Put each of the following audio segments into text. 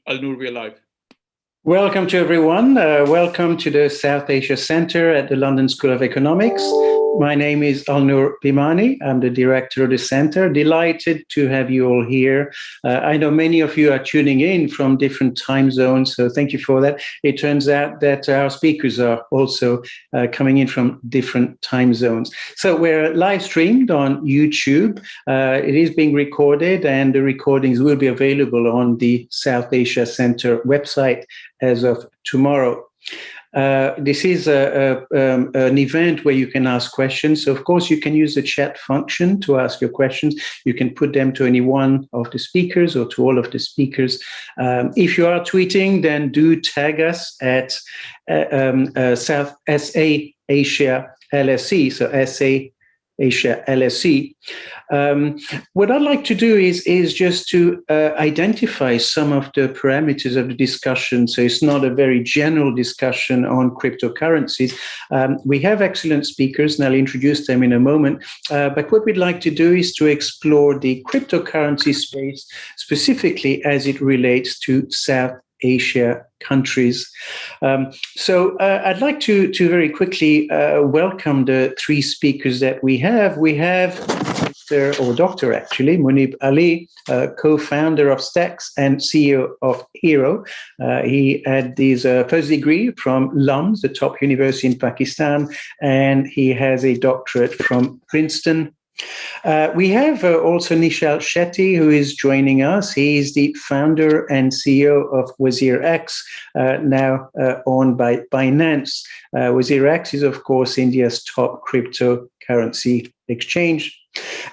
Alnoor, we're live. Welcome to everyone. Welcome to the South Asia Center at the London School of Economics. My name is Alnoor Bhimani. I'm the director of the center. Delighted to have you all here. I know many of you are tuning in from different time zones, so thank you for that. It turns out that our speakers are also coming in from different time zones. So we're live streamed on YouTube. It is being recorded, and the recordings will be available on the South Asia Center website as of tomorrow. This is an event where you can ask questions. So of course, you can use the chat function to ask your questions. You can put them to any one of the speakers or to all of the speakers. If you are tweeting, then do tag us at South SA Asia LSE, so SA Asia LSE. What I'd like to do is just to identify some of the parameters of the discussion. So it's not a very general discussion on cryptocurrencies. We have excellent speakers, and I'll introduce them in a moment. But what we'd like to do is to explore the cryptocurrency space, specifically as it relates to South Asia countries. So I'd like to very quickly welcome the three speakers that we have. We have Dr. actually, Muneeb Ali, co-founder of WazirX and CEO of Hiro. He had his first degree from LUMS, the top university in Pakistan, and he has a doctorate from Princeton. We have also Nischal Shetty, who is joining us. He is the founder and CEO of WazirX, now owned by Binance. WazirX is, of course, India's top cryptocurrency exchange.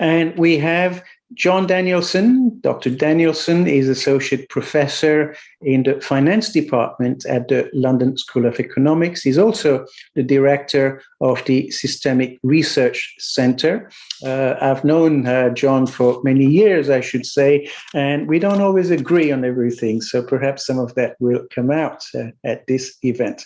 And we have John Danielsson. Dr. Danielsson is associate professor in the finance department at the London School of Economics. He's also the director of the Systemic Research Center. I've known John for many years, I should say, and we don't always agree on everything. So perhaps some of that will come out at this event.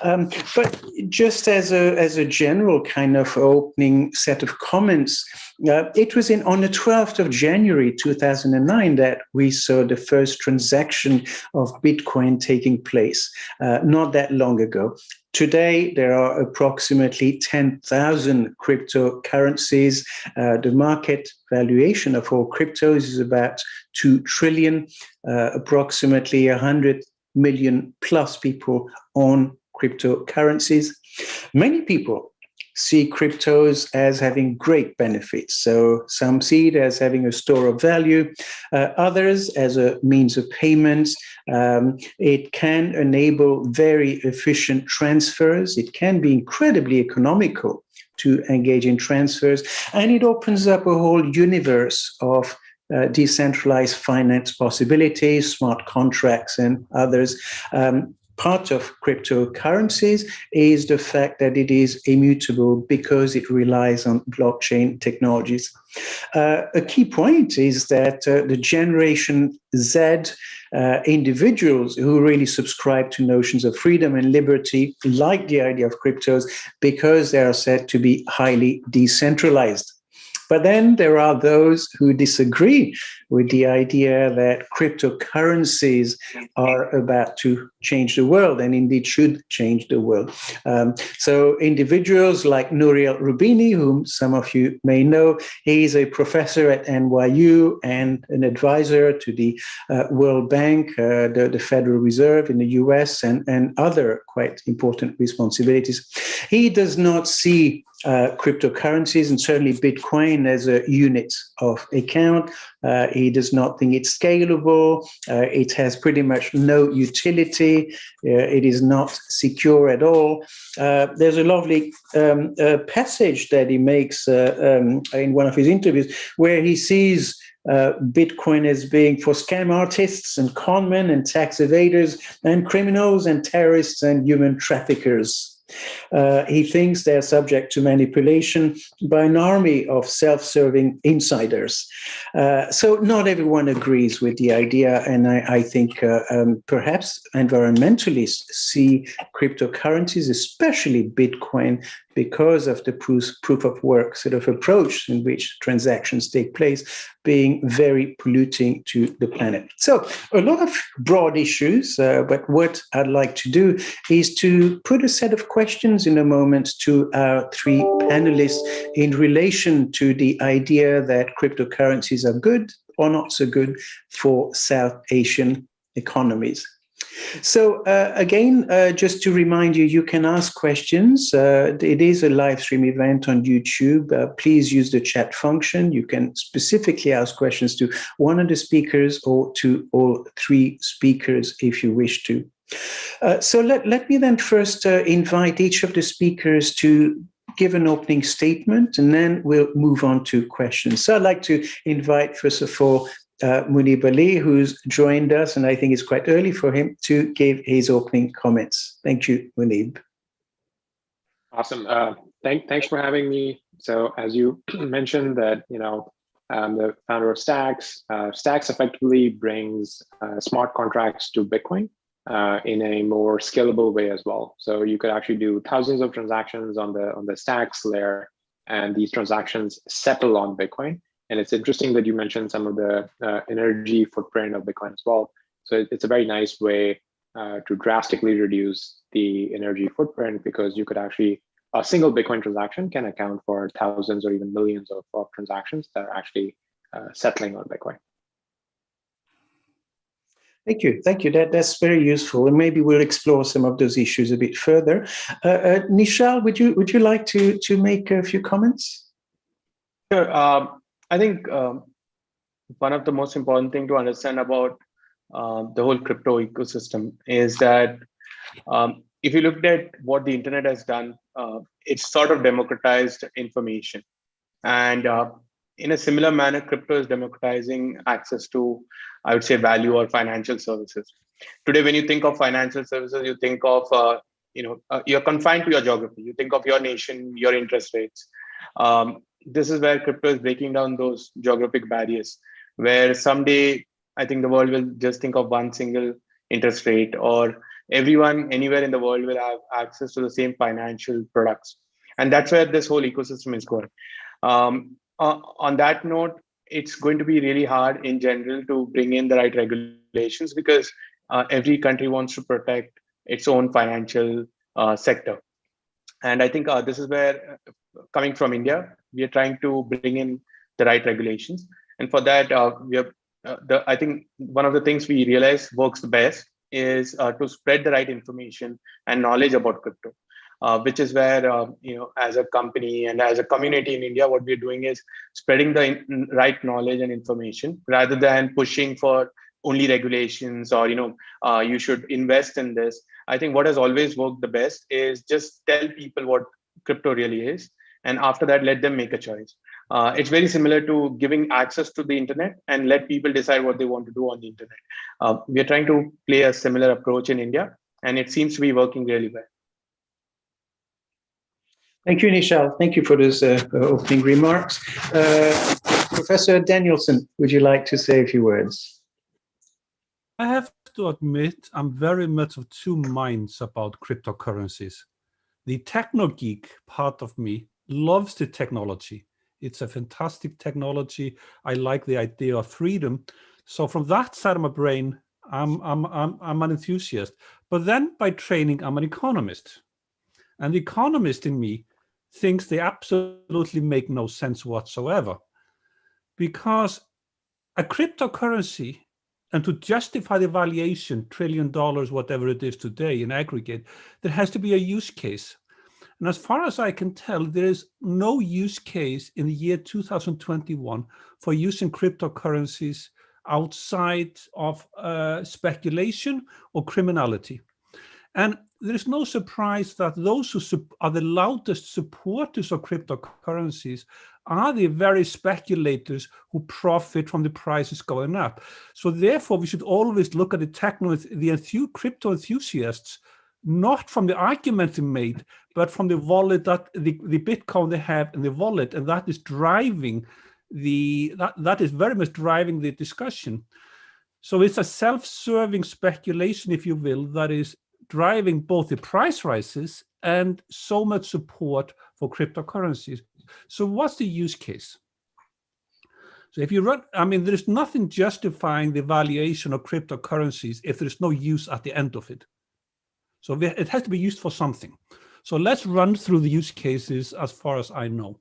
But just as a general kind of opening set of comments, it was on the 12th of January 2009 that we saw the first transaction of Bitcoin taking place, not that long ago. Today, there are approximately 10,000 cryptocurrencies. The market valuation of all cryptos is about 2 trillion, approximately 100 million plus people own cryptocurrencies. Many people see cryptos as having great benefits. So some see it as having a store of value, others as a means of payment. It can enable very efficient transfers. It can be incredibly economical to engage in transfers, and it opens up a whole universe of decentralized finance possibilities, smart contracts, and others. Part of cryptocurrencies is the fact that it is immutable because it relies on blockchain technologies. A key point is that the Generation Z individuals who really subscribe to notions of freedom and liberty like the idea of cryptos because they are said to be highly decentralized. But then there are those who disagree with the idea that cryptocurrencies are about to change the world and indeed should change the world. So individuals like Nouriel Roubini, whom some of you may know, he's a professor at NYU and an advisor to the World Bank, the Federal Reserve in the US, and other quite important responsibilities. He does not see cryptocurrencies and certainly Bitcoin as a unit of account. He does not think it's scalable. It has pretty much no utility. It is not secure at all. There's a lovely passage that he makes in one of his interviews where he sees Bitcoin as being for scam artists and conmen and tax evaders and criminals and terrorists and human traffickers. He thinks they're subject to manipulation by an army of self-serving insiders. So not everyone agrees with the idea, and I think perhaps environmentalists see cryptocurrencies, especially Bitcoin, because of the proof of work sort of approach in which transactions take place, being very polluting to the planet. So a lot of broad issues, but what I'd like to do is to put a set of questions in a moment to our three panelists in relation to the idea that cryptocurrencies are good or not so good for South Asian economies. So again, just to remind you, you can ask questions. It is a live stream event on YouTube. Please use the chat function. You can specifically ask questions to one of the speakers or to all three speakers if you wish to. So let me then first invite each of the speakers to give an opening statement, and then we'll move on to questions. So I'd like to invite, first of all, Muneeb Ali, who's joined us, and I think it's quite early for him to give his opening comments. Thank you, Muneeb. Awesome. Thanks for having me. So as you mentioned that, I'm the founder of Stacks. Stacks effectively brings smart contracts to Bitcoin in a more scalable way as well. So you could actually do thousands of transactions on the Stacks layer, and these transactions settle on Bitcoin. And it's interesting that you mentioned some of the energy footprint of Bitcoin as well. So it's a very nice way to drastically reduce the energy footprint, because you could actually, a single Bitcoin transaction can account for thousands or even millions of transactions that are actually settling on Bitcoin. Thank you. Thank you. That's very useful. And maybe we'll explore some of those issues a bit further. Nischal, would you like to make a few comments? Sure. I think one of the most important thing to understand about the whole crypto ecosystem is that if you looked at what the internet has done, it's sort of democratized information. And in a similar manner, crypto is democratizing access to, I would say, value or financial services. Today, when you think of financial services, you think of, you're confined to your geography. You think of your nation, your interest rates. This is where crypto is breaking down those geographic barriers, where someday I think the world will just think of one single interest rate, or everyone anywhere in the world will have access to the same financial products. And that's where this whole ecosystem is going. On that note, it's going to be really hard in general to bring in the right regulations, because every country wants to protect its own financial sector. And I think this is where, coming from India, we are trying to bring in the right regulations. And for that, I think one of the things we realize works the best is to spread the right information and knowledge about crypto, which is where, as a company and as a community in India, what we're doing is spreading the right knowledge and information rather than pushing for only regulations or, you should invest in this. I think what has always worked the best is just tell people what crypto really is. And after that, let them make a choice. It's very similar to giving access to the internet and let people decide what they want to do on the internet. We are trying to play a similar approach in India, and it seems to be working really well. Thank you, Nischal. Thank you for those opening remarks. Professor Danielsson, would you like to say a few words? I have to admit, I'm very much of two minds about cryptocurrencies. The techno geek part of me loves the technology. It's a fantastic technology. I like the idea of freedom. So from that side of my brain, I'm an enthusiast. But then by training, I'm an economist. And the economist in me thinks they absolutely make no sense whatsoever. Because a cryptocurrency, and to justify the valuation, $1 trillion, whatever it is today in aggregate, there has to be a use case. And as far as I can tell, there is no use case in the year 2021 for using cryptocurrencies outside of speculation or criminality. And there is no surprise that those who are the loudest supporters of cryptocurrencies are the very speculators who profit from the prices going up. So therefore, we should always look at the crypto enthusiasts, not from the argument they made, but from the wallet that the Bitcoin they have in the wallet, and that is driving that is very much driving the discussion. So it's a self-serving speculation, if you will, that is driving both the price rises and so much support for cryptocurrencies. So what's the use case? So if you run, I mean, there's nothing justifying the valuation of cryptocurrencies if there's no use at the end of it. So it has to be used for something. So let's run through the use cases as far as I know.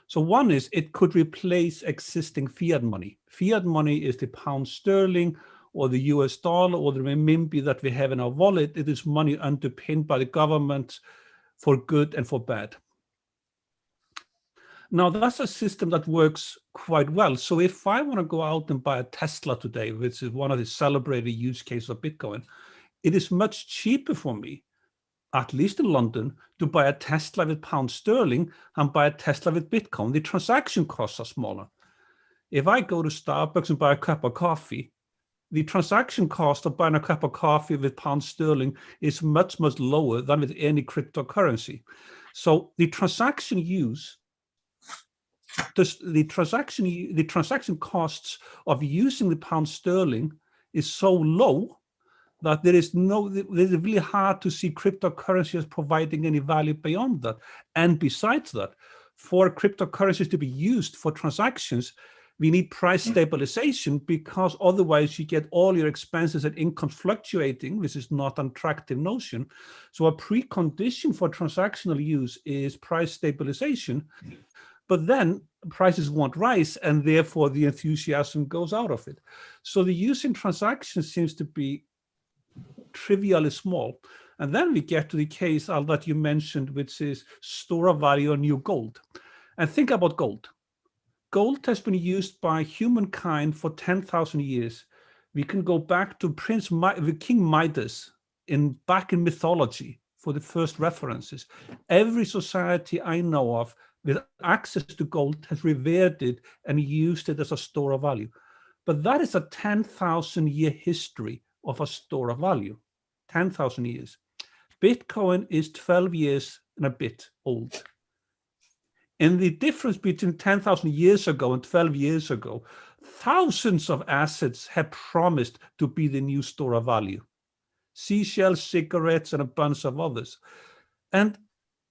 So one is it could replace existing fiat money. Fiat money is the pound sterling or the US dollar or the renminbi that we have in our wallet. It is money underpinned by the government for good and for bad. Now that's a system that works quite well. So if I want to go out and buy a Tesla today, which is one of the celebrated use cases of Bitcoin, it is much cheaper for me, at least in London, to buy a Tesla with pound sterling and buy a Tesla with Bitcoin. The transaction costs are smaller. If I go to Starbucks and buy a cup of coffee, the transaction cost of buying a cup of coffee with pound sterling is much, much lower than with any cryptocurrency. So the transaction the transaction costs of using the pound sterling is so low that it's really hard to see cryptocurrency as providing any value beyond that. And besides that, for cryptocurrencies to be used for transactions, we need price stabilization, because otherwise you get all your expenses and incomes fluctuating, which is not an attractive notion. So a precondition for transactional use is price stabilization, but then prices won't rise and therefore the enthusiasm goes out of it. So the use in transactions seems to be trivially small. And then we get to the case that you mentioned, which is store of value or new gold. And think about gold. Gold has been used by humankind for 10,000 years. We can go back to King Midas back in mythology for the first references. Every society I know of with access to gold has revered it and used it as a store of value. But that is a 10,000-year history of a store of value, 10,000 years. Bitcoin is 12 years and a bit old. And the difference between 10,000 years ago and 12 years ago, thousands of assets have promised to be the new store of value. Seashells, cigarettes, and a bunch of others. And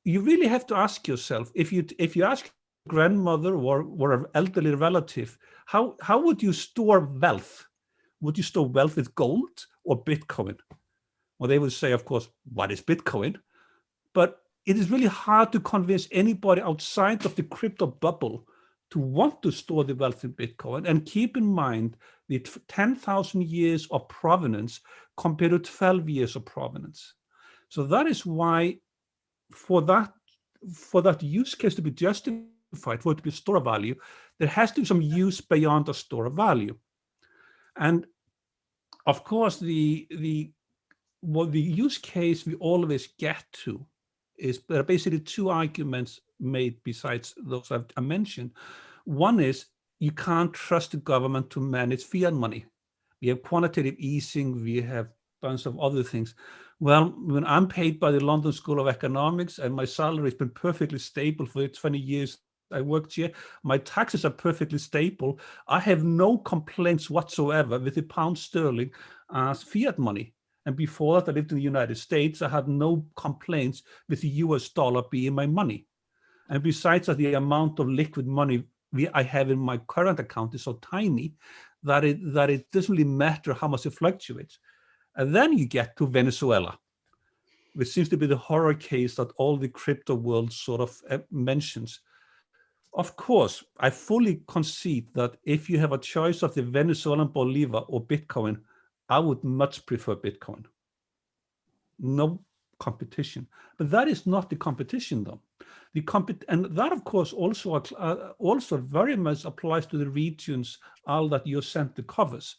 you really have to ask yourself, if you ask grandmother or an elderly relative, how would you store wealth? Would you store wealth with gold or Bitcoin? Well, they would say, of course, what is Bitcoin? But it is really hard to convince anybody outside of the crypto bubble to want to store the wealth in Bitcoin. And keep in mind the 10,000 years of provenance compared to 12 years of provenance. So that is why for that use case to be justified, for it to be store of value, there has to be some use beyond the store of value. And of course, the use case we always get to is there are basically two arguments made besides those I mentioned. One is you can't trust the government to manage fiat money. We have quantitative easing, we have a bunch of other things. Well, when I'm paid by the London School of Economics and my salary has been perfectly stable for the 20 years I worked here, my taxes are perfectly stable. I have no complaints whatsoever with the pound sterling as fiat money. And before that, I lived in the United States. I had no complaints with the US dollar being my money. And besides that, the amount of liquid money I have in my current account is so tiny that it doesn't really matter how much it fluctuates. And then you get to Venezuela, which seems to be the horror case that all the crypto world sort of mentions. Of course, I fully concede that if you have a choice of the Venezuelan Bolivar or Bitcoin, I would much prefer Bitcoin. No competition. But that is not the competition, though. And that, of course, also very much applies to the regions all that your center covers,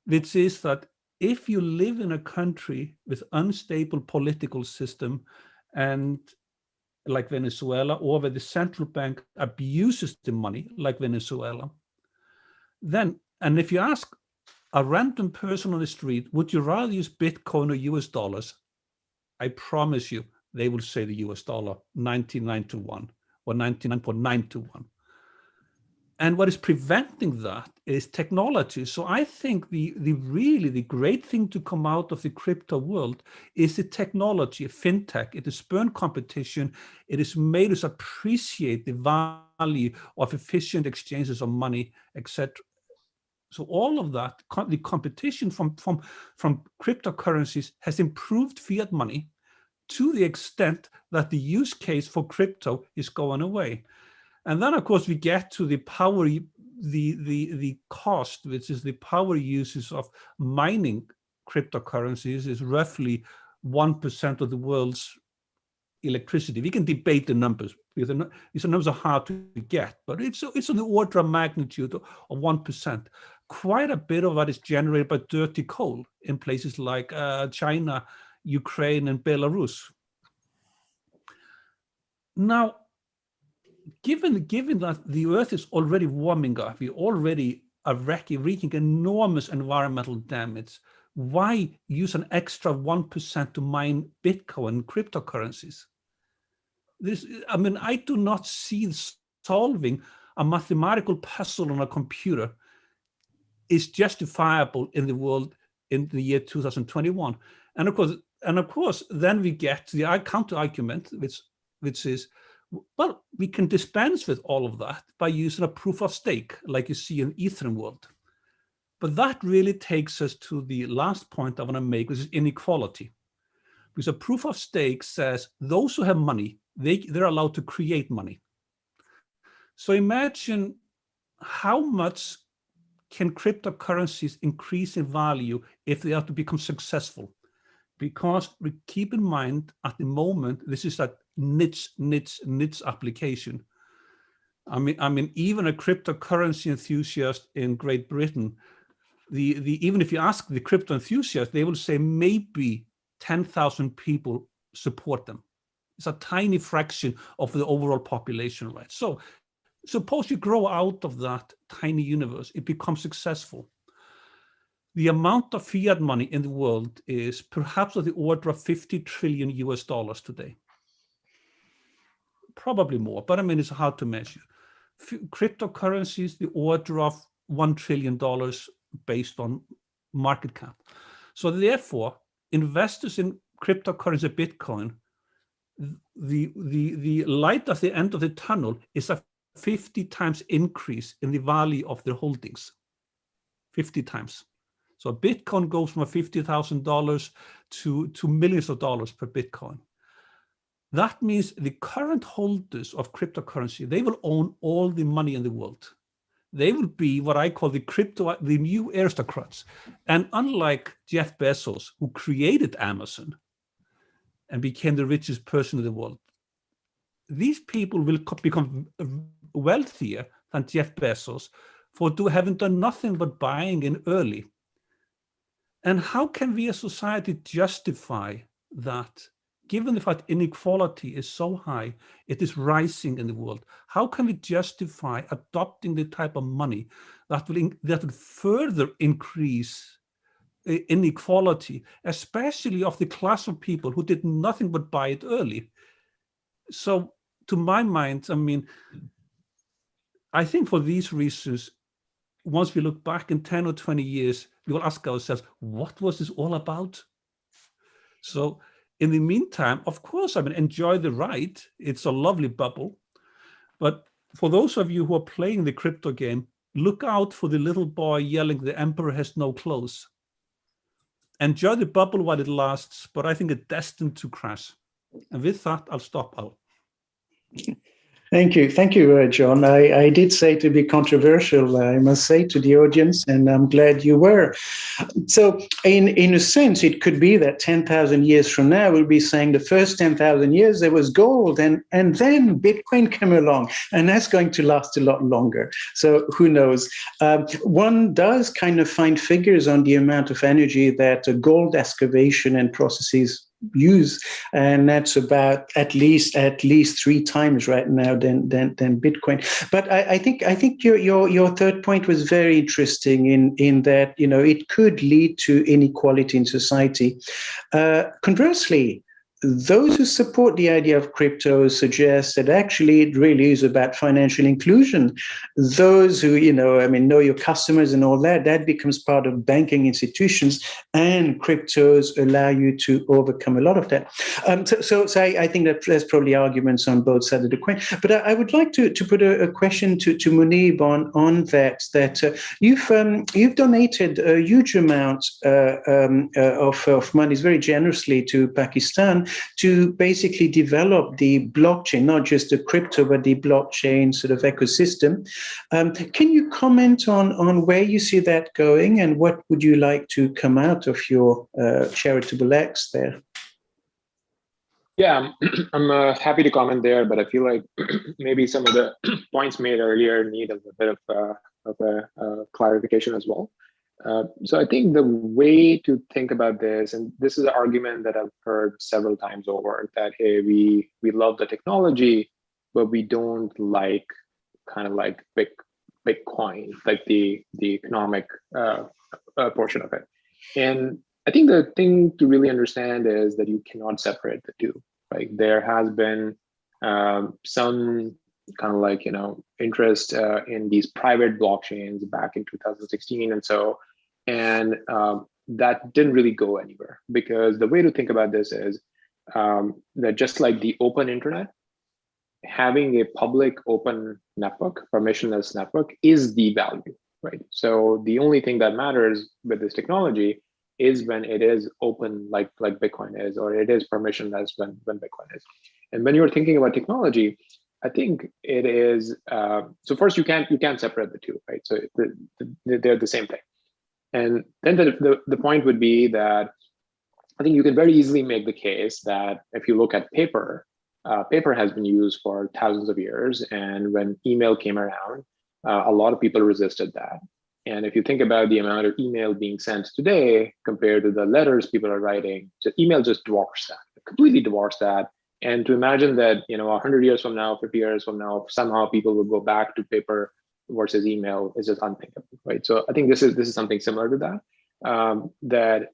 which is that if you live in a country with unstable political system, and like Venezuela, or where the central bank abuses the money, like Venezuela, then, and if you ask a random person on the street, would you rather use Bitcoin or US dollars? I promise you, they will say the US dollar 99 to 1 or 99.9 to 1. And what is preventing that is technology. So I think the great thing to come out of the crypto world is the technology, fintech. It has spurned competition. It has made us appreciate the value of efficient exchanges of money, etc. So all of that, the competition from cryptocurrencies has improved fiat money to the extent that the use case for crypto is going away. And then, of course, we get to the power, the cost, which is the power uses of mining cryptocurrencies is roughly 1% of the world's electricity. We can debate the numbers because these numbers are hard to get, but it's on the order of magnitude of 1%. Quite a bit of that is generated by dirty coal in places like China, Ukraine, and Belarus. Now, given that the Earth is already warming up, we already are wreaking enormous environmental damage, why use an extra 1% to mine Bitcoin and cryptocurrencies? I do not see solving a mathematical puzzle on a computer is justifiable in the world in the year 2021. And of course, then we get to the counter argument, which is, well, we can dispense with all of that by using a proof of stake, like you see in Ethereum world. But that really takes us to the last point I want to make, which is inequality. Because a proof of stake says those who have money, they're allowed to create money. So imagine how much can cryptocurrencies increase in value if they are to become successful? Because we keep in mind at the moment, this is a niche application. I mean, even a cryptocurrency enthusiast in Great Britain, even if you ask the crypto enthusiast, they will say maybe 10,000 people support them. It's a tiny fraction of the overall population, right? So suppose you grow out of that tiny universe, it becomes successful. The amount of fiat money in the world is perhaps of the order of 50 trillion US dollars today. Probably more, but I mean, it's hard to measure. Cryptocurrencies, the order of $1 trillion based on market cap. So therefore, investors in cryptocurrency, Bitcoin, the light at the end of the tunnel is a 50 times increase in the value of their holdings, 50 times. So Bitcoin goes from $50,000 to millions of dollars per Bitcoin. That means the current holders of cryptocurrency, they will own all the money in the world. They will be what I call the new aristocrats. And unlike Jeff Bezos, who created Amazon and became the richest person in the world, these people will become wealthier than Jeff Bezos for having done nothing but buying in early. And how can we as society justify that, given the fact inequality is so high, it is rising in the world? How can we justify adopting the type of money that will further increase inequality, especially of the class of people who did nothing but buy it early? So to my mind, I mean, I think for these reasons, once we look back in 10 or 20 years, we will ask ourselves, what was this all about? So in the meantime, of course, I mean, enjoy the ride. It's a lovely bubble. But for those of you who are playing the crypto game, look out for the little boy yelling, "The emperor has no clothes." Enjoy the bubble while it lasts, but I think it's destined to crash. And with that, I'll stop out. Thank you, John. I did say to be controversial, I must say to the audience, and I'm glad you were. So, in a sense, it could be that 10,000 years from now, we'll be saying the first 10,000 years there was gold, and then Bitcoin came along, and that's going to last a lot longer. So, who knows? One does kind of find figures on the amount of energy that gold excavation and processes use, and that's about at least 3 times right now than Bitcoin. But I think your third point was very interesting in that it could lead to inequality in society. Conversely, those who support the idea of crypto suggest that actually it really is about financial inclusion. Those who, know your customers and all that, that becomes part of banking institutions, and cryptos allow you to overcome a lot of that. So I think that there's probably arguments on both sides of the coin. But I would like to put a question to Muneeb on that you've donated a huge amount of money, very generously, to Pakistan to basically develop the blockchain, not just the crypto, but the blockchain sort of ecosystem. Can you comment on where you see that going, and what would you like to come out of your charitable acts there? Yeah, I'm happy to comment there, but I feel like maybe some of the points made earlier need a bit of a clarification as well. So I think the way to think about this, and this is an argument that I've heard several times over, that, hey, we love the technology, but we don't like kind of like Bitcoin, like the economic portion of it. And I think the thing to really understand is that you cannot separate the two. Like, there has been some kind of like, interest in these private blockchains back in 2016 and that didn't really go anywhere, because the way to think about this is that just like the open internet, having a public open network, permissionless network, is the value, right? So the only thing that matters with this technology is when it is open, like Bitcoin is, or it is permissionless when Bitcoin is. And when you're thinking about technology, I think it is, so first you can't separate the two, right? So they're the same thing. And then the point would be that I think you can very easily make the case that if you look at paper, paper has been used for thousands of years. And when email came around, a lot of people resisted that. And if you think about the amount of email being sent today compared to the letters people are writing, so email just dwarfs that, completely dwarfs that. And to imagine that, 100 years from now, 50 years from now, somehow people will go back to paper versus email is just unthinkable, right? So I think this is something similar to that. That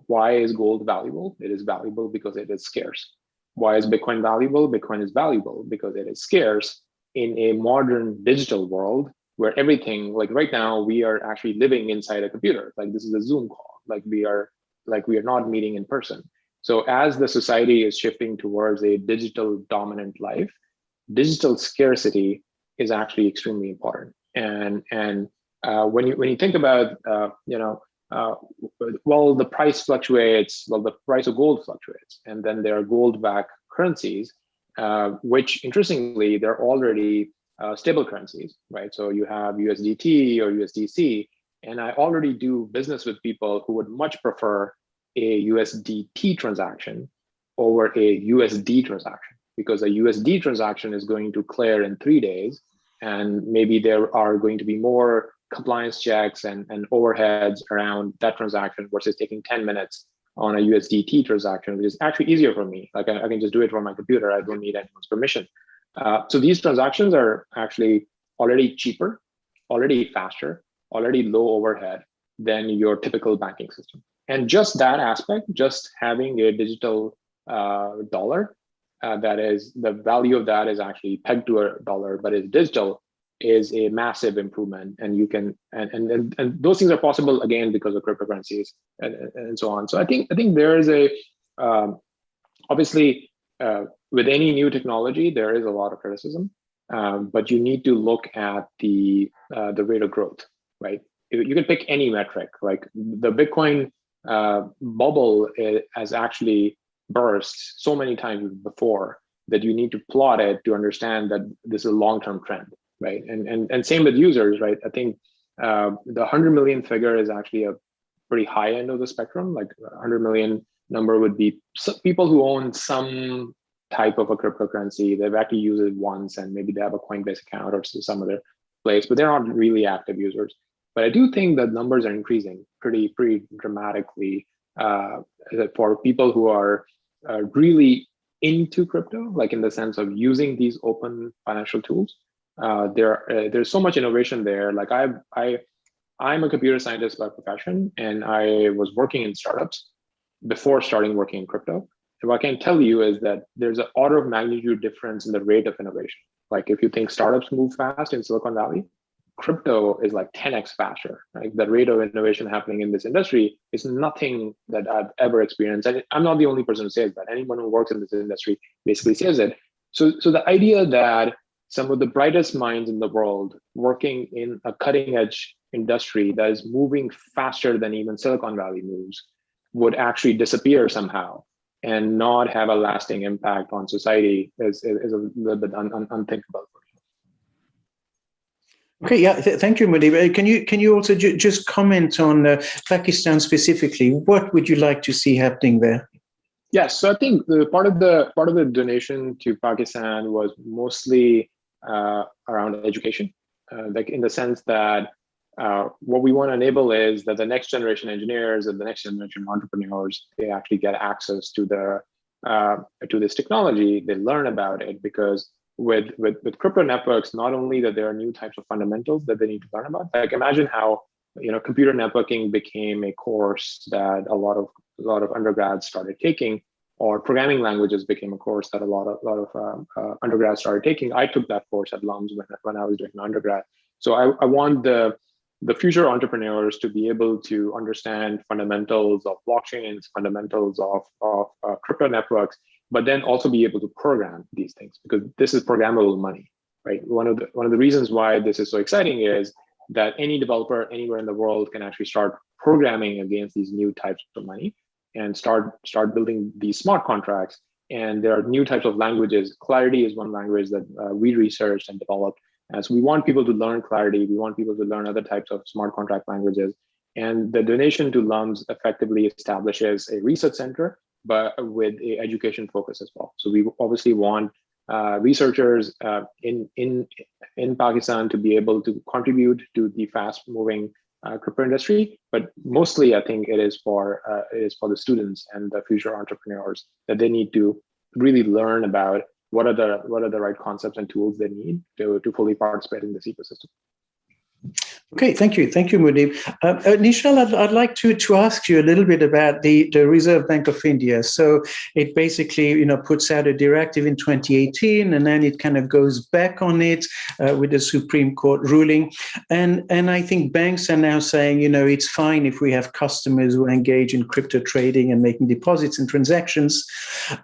why is gold valuable? It is valuable because it is scarce. Why is Bitcoin valuable? Bitcoin is valuable because it is scarce in a modern digital world where everything, like right now, we are actually living inside a computer. Like, this is a Zoom call. Like we are not meeting in person. So as the society is shifting towards a digital dominant life, digital scarcity is actually extremely important. And when you think about well, the price fluctuates, well, the price of gold fluctuates, and then there are gold-backed currencies, which interestingly, they're already stable currencies, right? So you have USDT or USDC, and I already do business with people who would much prefer a USDT transaction over a USD transaction, because a USD transaction is going to clear in 3 days, and maybe there are going to be more compliance checks and overheads around that transaction versus taking 10 minutes on a USDT transaction, which is actually easier for me. Like I can just do it from my computer. I don't need anyone's permission. So these transactions are actually already cheaper, already faster, already low overhead than your typical banking system. And just that aspect, just having a digital dollar, that is, the value of that is actually pegged to a dollar, but it's digital, is a massive improvement. And you can, and those things are possible again because of cryptocurrencies and so on. So I think there is a, obviously, with any new technology, there is a lot of criticism, but you need to look at the rate of growth, right? You can pick any metric, like the Bitcoin bubble has actually burst so many times before, that you need to plot it to understand that this is a long-term trend, right? And same with users, right? I think the 100 million figure is actually a pretty high end of the spectrum. Like 100 million number would be people who own some type of a cryptocurrency. They've actually used it once, and maybe they have a Coinbase account or some other place, but they're not really active users. But I do think that numbers are increasing pretty dramatically for people who are really into crypto, like in the sense of using these open financial tools. There's so much innovation there. Like I'm a computer scientist by profession, and I was working in startups before starting working in crypto. And what I can tell you is that there's an order of magnitude difference in the rate of innovation. Like if you think startups move fast in Silicon Valley, crypto is like 10x faster. Right? The rate of innovation happening in this industry is nothing that I've ever experienced. And I'm not the only person who says that. Anyone who works in this industry basically says it. So the idea that some of the brightest minds in the world working in a cutting edge industry that is moving faster than even Silicon Valley moves would actually disappear somehow and not have a lasting impact on society is a little bit unthinkable for me. Okay, yeah, thank you, Muneeb. Can you also just comment on Pakistan specifically? What would you like to see happening there? Yes, so I think the part of the donation to Pakistan was mostly around education, like in the sense that what we want to enable is that the next generation engineers and the next generation entrepreneurs, they actually get access to this technology. They learn about it, because with crypto networks, not only that there are new types of fundamentals that they need to learn about. Like imagine how computer networking became a course that a lot of undergrads started taking, or programming languages became a course that a lot of undergrads started taking. I took that course at LUMS when I was doing an undergrad. So I want the future entrepreneurs to be able to understand fundamentals of blockchains, fundamentals of crypto networks, but then also be able to program these things, because this is programmable money, right? One of the reasons why this is so exciting is that any developer anywhere in the world can actually start programming against these new types of money and start building these smart contracts. And there are new types of languages. Clarity is one language that we researched and developed. And so we want people to learn Clarity. We want people to learn other types of smart contract languages. And the donation to LUMS effectively establishes a research center, but with an education focus as well. So we obviously want researchers in Pakistan to be able to contribute to the fast-moving crypto industry, but mostly I think it is for the students and the future entrepreneurs that they need to really learn about what are the right concepts and tools they need to fully participate in this ecosystem. Okay, thank you, Muneeb. Nischal, I'd like to ask you a little bit about the Reserve Bank of India. So it basically, puts out a directive in 2018, and then it kind of goes back on it with the Supreme Court ruling. And I think banks are now saying, it's fine if we have customers who engage in crypto trading and making deposits and transactions.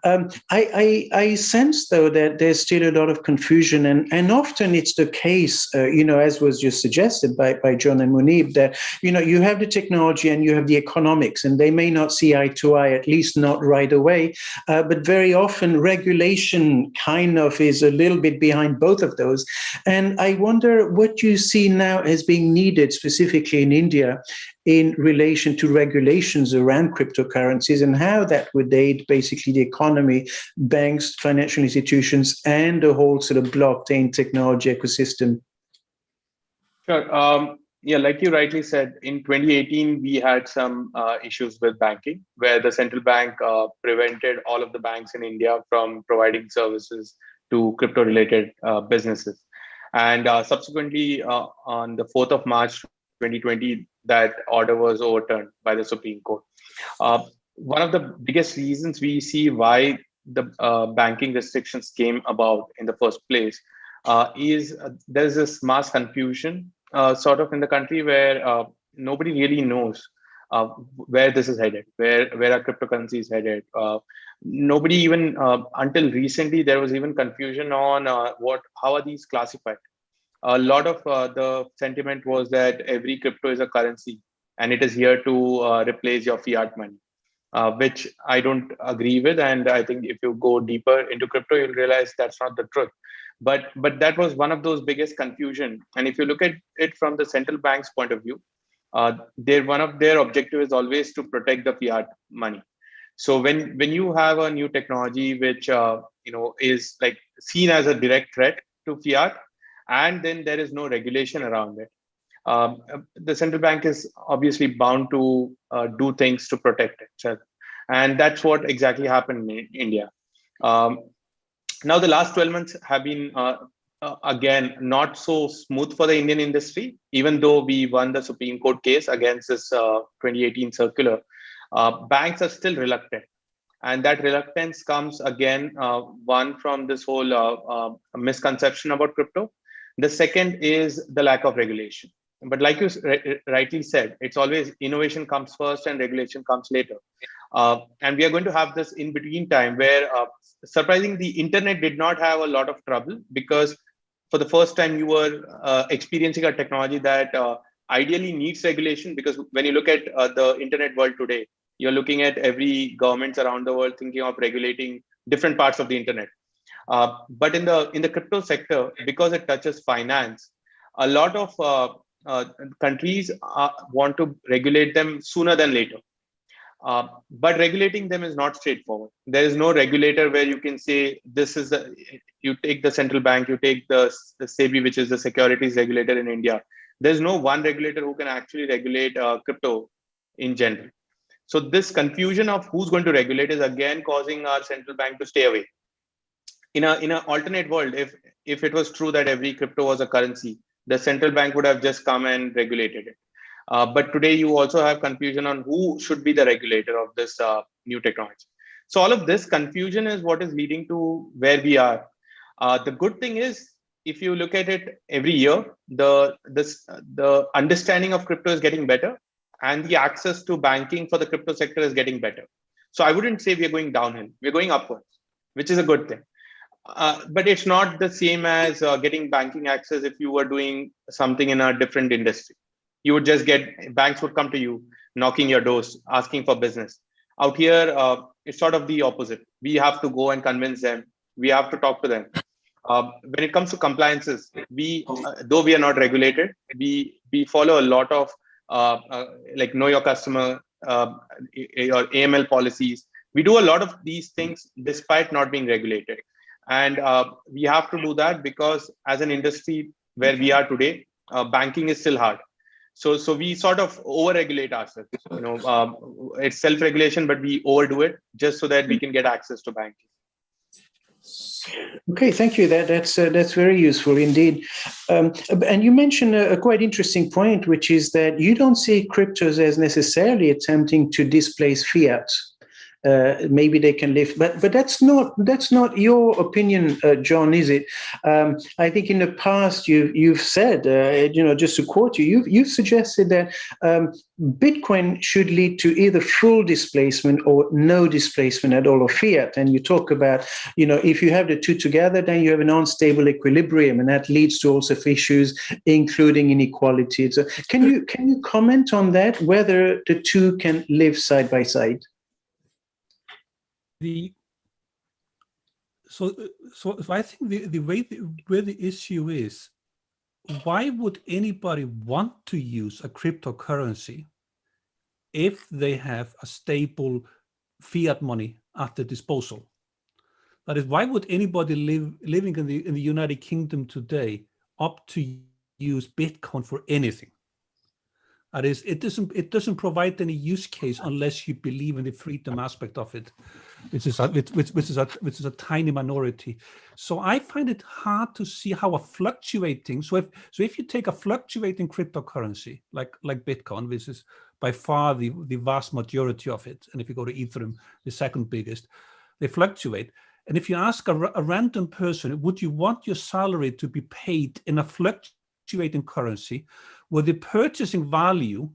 I sense, though, that there's still a lot of confusion, and often it's the case, as was just suggested by John and Muneeb, that you have the technology and you have the economics, and they may not see eye to eye, at least not right away. But very often regulation kind of is a little bit behind both of those. And I wonder what you see now as being needed specifically in India in relation to regulations around cryptocurrencies, and how that would aid basically the economy, banks, financial institutions, and the whole sort of blockchain technology ecosystem. Sure. Yeah, like you rightly said, in 2018, we had some issues with banking, where the central bank prevented all of the banks in India from providing services to crypto-related businesses. And subsequently, on the 4th of March, 2020, that order was overturned by the Supreme Court. One of the biggest reasons we see why the banking restrictions came about in the first place is there's this mass confusion sort of in the country, where nobody really knows where this is headed, where are cryptocurrencies headed. Nobody even until recently, there was even confusion on how are these classified. A lot of the sentiment was that every crypto is a currency and it is here to replace your fiat money. which I don't agree with. And I think if you go deeper into crypto, you'll realize that's not the truth. But that was one of those biggest confusion. And if you look at it from the central bank's point of view, one of their objective is always to protect the fiat money. So when you have a new technology which is like seen as a direct threat to fiat, and then there is no regulation around it, the central bank is obviously bound to do things to protect itself, and that's what exactly happened in India. Now the last 12 months have been again not so smooth for the Indian industry, even though we won the Supreme Court case against this 2018 circular. Banks are still reluctant, and that reluctance comes again one from this whole misconception about crypto. The second is the lack of regulation. But like you rightly said, it's always innovation comes first and regulation comes later. And we are going to have this in between time where surprisingly, the internet did not have a lot of trouble, because for the first time you were experiencing a technology that ideally needs regulation. Because when you look at the internet world today, you're looking at every governments around the world thinking of regulating different parts of the internet. But in the crypto sector, because it touches finance, a lot of countries want to regulate them sooner than later. But regulating them is not straightforward. There is no regulator where you can say this is you take the central bank, you take the SEBI, which is the securities regulator in India. There's no one regulator who can actually regulate crypto in general. So this confusion of who's going to regulate is again causing our central bank to stay away. In an alternate world, if it was true that every crypto was a currency, the central bank would have just come and regulated it. But today you also have confusion on who should be the regulator of this new technology. So all of this confusion is what is leading to where we are. The good thing is, if you look at it every year, the understanding of crypto is getting better, and the access to banking for the crypto sector is getting better. So I wouldn't say we are going downhill, we're going upwards, which is a good thing. But it's not the same as getting banking access if you were doing something in a different industry. You would just banks would come to you, knocking your doors, asking for business. Out here, it's sort of the opposite. We have to go and convince them. We have to talk to them. When it comes to compliances, though we are not regulated, we follow a lot of like know your customer, or AML policies. We do a lot of these things despite not being regulated. And we have to do that because as an industry where we are today, banking is still hard. So we sort of over-regulate ourselves. It's self-regulation, but we overdo it just so that we can get access to banking. Okay, thank you. That's very useful indeed. And you mentioned a quite interesting point, which is that you don't see cryptos as necessarily attempting to displace fiat. Maybe they can live, but that's not your opinion, John, is it? I think in the past you've said, just to quote you've suggested that Bitcoin should lead to either full displacement or no displacement at all of fiat. And you talk about, if you have the two together, then you have an unstable equilibrium, and that leads to also issues, including inequality. So can you comment on that, whether the two can live side by side? So I think the way where the issue is, why would anybody want to use a cryptocurrency if they have a stable fiat money at their disposal? That is, why would anybody living in the United Kingdom today opt to use Bitcoin for anything? That is, it doesn't provide any use case unless you believe in the freedom aspect of it, which is a tiny minority. So I find it hard to see how a fluctuating. So if you take a fluctuating cryptocurrency like Bitcoin, which is by far the vast majority of it, and if you go to Ethereum, the second biggest, they fluctuate. And if you ask a random person, would you want your salary to be paid in a fluctuating currency, where the purchasing value,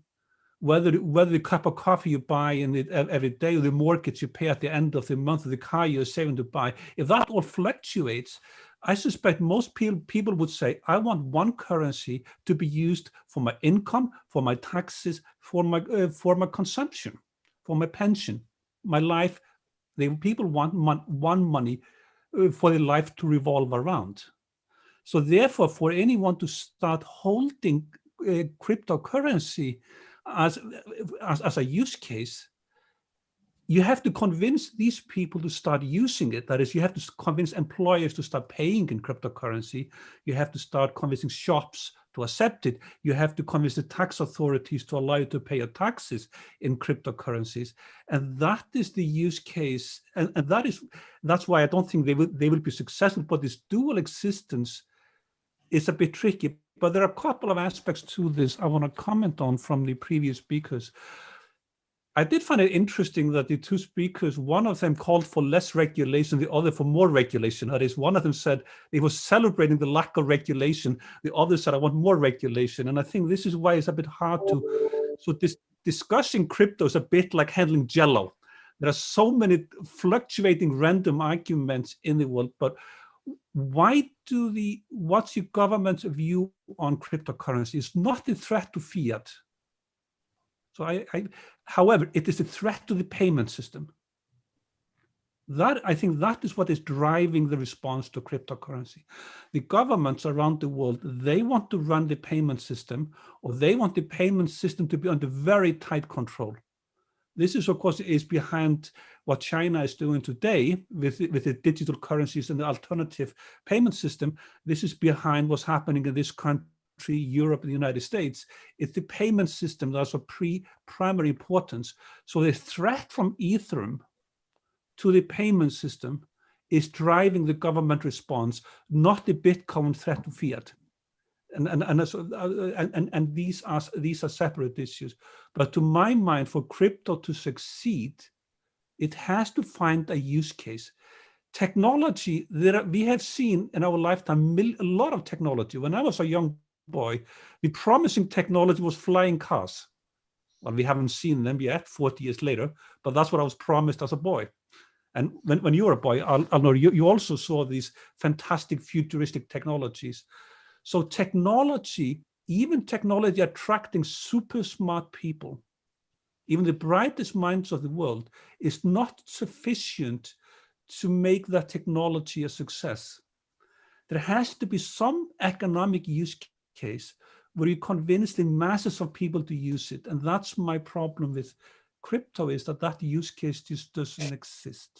whether the cup of coffee you buy every day, or the mortgage you pay at the end of the month, or the car you're saving to buy, if that all fluctuates, I suspect most people would say, I want one currency to be used for my income, for my taxes, for my consumption, for my pension. my life, people want money for their life to revolve around. So therefore, for anyone to start holding cryptocurrency as a use case, you have to convince these people to start using it. That is, you have to convince employers to start paying in cryptocurrency. You have to start convincing shops to accept it. You have to convince the tax authorities to allow you to pay your taxes in cryptocurrencies. And that is the use case. And that's why I don't think they will be successful. But this dual existence is a bit tricky. But there are a couple of aspects to this I want to comment on from the previous speakers. I did find it interesting that the two speakers, one of them called for less regulation, the other for more regulation. That is, one of them said he was celebrating the lack of regulation. The other said, I want more regulation. And I think this is why it's a bit hard to, so this discussing crypto is a bit like handling Jello. There are so many fluctuating random arguments in the world, but what's your government's view on cryptocurrency? It's not a threat to fiat. So however, it is a threat to the payment system. I think that is what is driving the response to cryptocurrency. The governments around the world, they want to run the payment system, or they want the payment system to be under very tight control. This is, of course, is behind what China is doing today with the digital currencies and the alternative payment system. This is behind what's happening in this country, Europe, and the United States. It's the payment system that's of primary importance. So the threat from Ethereum to the payment system is driving the government response, not the Bitcoin threat to fiat. And these are separate issues. But to my mind, for crypto to succeed, it has to find a use case. Technology, we have seen in our lifetime a lot of technology. When I was a young boy, the promising technology was flying cars. Well, we haven't seen them yet, 40 years later, but that's what I was promised as a boy. And when you were a boy, Alnoor, you also saw these fantastic futuristic technologies. So technology, even technology attracting super smart people, even the brightest minds of the world, is not sufficient to make that technology a success. There has to be some economic use case where you convince the masses of people to use it. And that's my problem with crypto, is that use case just doesn't exist.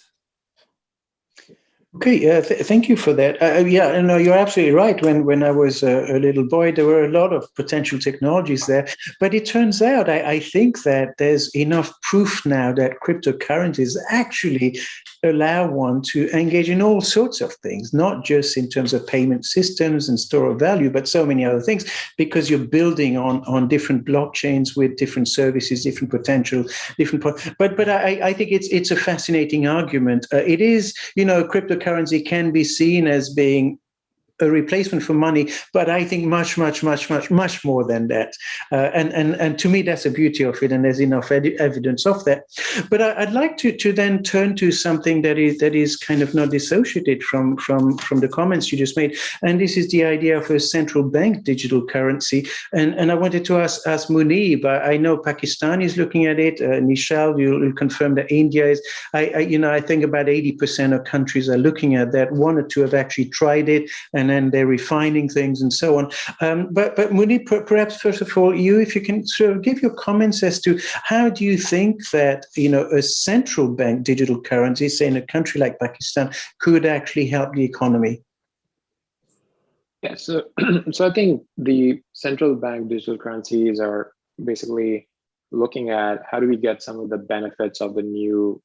Okay, thank you for that. Yeah, no, you're absolutely right. When I was a little boy, there were a lot of potential technologies there. But it turns out, I think that there's enough proof now that cryptocurrencies actually allow one to engage in all sorts of things, not just in terms of payment systems and store of value, but so many other things, because you're building on different blockchains with different services, different potential, but I think it's a fascinating argument. It is, cryptocurrency can be seen as being a replacement for money, but I think much more than that. And to me, that's the beauty of it, and there's enough evidence of that. But I'd like to then turn to something that is kind of not dissociated from the comments you just made, and this is the idea of a central bank digital currency. And I wanted to ask Muneeb. I know Pakistan is looking at it. Nischal, you'll confirm that India is. I think about 80% of countries are looking at that. One or two have actually tried it, and then they're refining things and so on. But Muneeb, perhaps first of all, if you can sort of give your comments as to how do you think that a central bank digital currency, say in a country like Pakistan, could actually help the economy? Yeah, so I think the central bank digital currencies are basically looking at how do we get some of the benefits of the new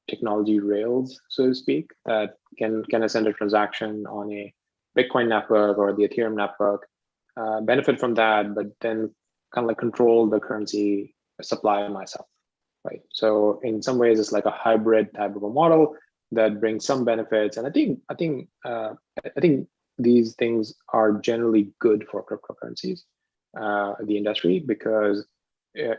technology rails, so to speak, that can send a transaction on a Bitcoin network or the Ethereum network, benefit from that, but then kind of like control the currency supply myself, right? So in some ways, it's like a hybrid type of a model that brings some benefits, and I think these things are generally good for cryptocurrencies, the industry, because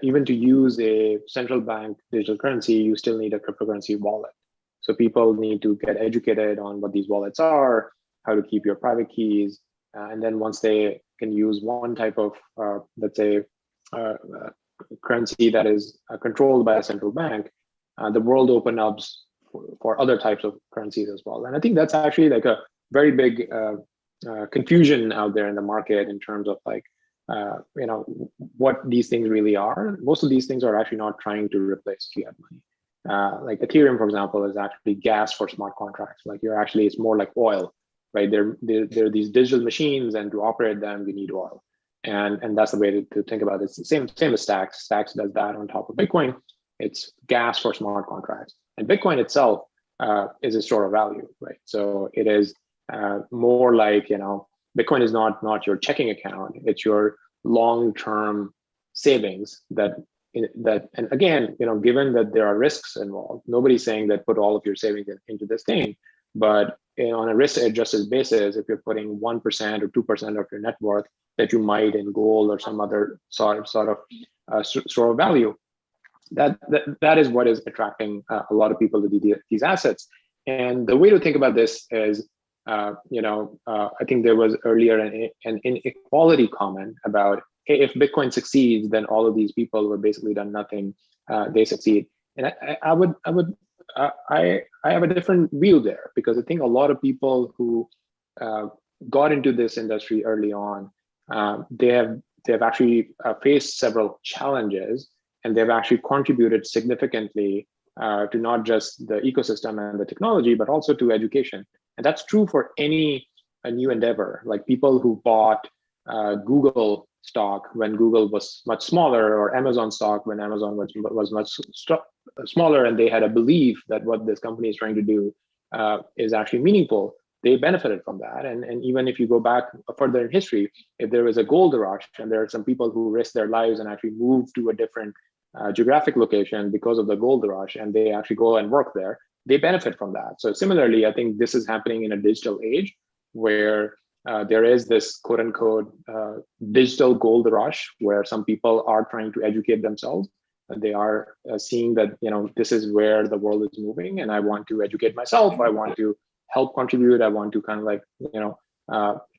even to use a central bank digital currency, you still need a cryptocurrency wallet. So people need to get educated on what these wallets are, how to keep your private keys, and then once they can use one type of, let's say, currency that is controlled by a central bank, the world opened up for other types of currencies as well. And I think that's actually like a very big confusion out there in the market in terms of like, what these things really are. Most of these things are actually not trying to replace fiat money. Like Ethereum, for example, is actually gas for smart contracts. Like it's more like oil, right? They're these digital machines, and to operate them, you need oil. And that's the way to think about it. It's the same as Stacks. Stacks does that on top of Bitcoin. It's gas for smart contracts. And Bitcoin itself is a store of value, right? So it is more like, Bitcoin is not your checking account. It's your long-term savings and again, given that there are risks involved, nobody's saying that put all of your savings into this thing, but on a risk-adjusted basis, if you're putting 1% or 2% of your net worth that you might in gold or some other sort of store of value, that is what is attracting a lot of people to these assets. And the way to think about this is, I think there was earlier an inequality comment about, hey, if Bitcoin succeeds, then all of these people who have basically done nothing, they succeed. And I have a different view there, because I think a lot of people who got into this industry early on, they have actually faced several challenges, and they've actually contributed significantly to not just the ecosystem and the technology, but also to education. And that's true for any new endeavor. Like people who bought Google stock when Google was much smaller, or Amazon stock when Amazon was much smaller, and they had a belief that what this company is trying to do is actually meaningful. They benefited from that. And even if you go back further in history, if there was a gold rush and there are some people who risked their lives and actually moved to a different geographic location because of the gold rush, and they actually go and work there, they benefit from that. So similarly, I think this is happening in a digital age where there is this quote unquote digital gold rush, where some people are trying to educate themselves. They are seeing that, this is where the world is moving, and I want to educate myself. I want to help contribute. I want to kind of like,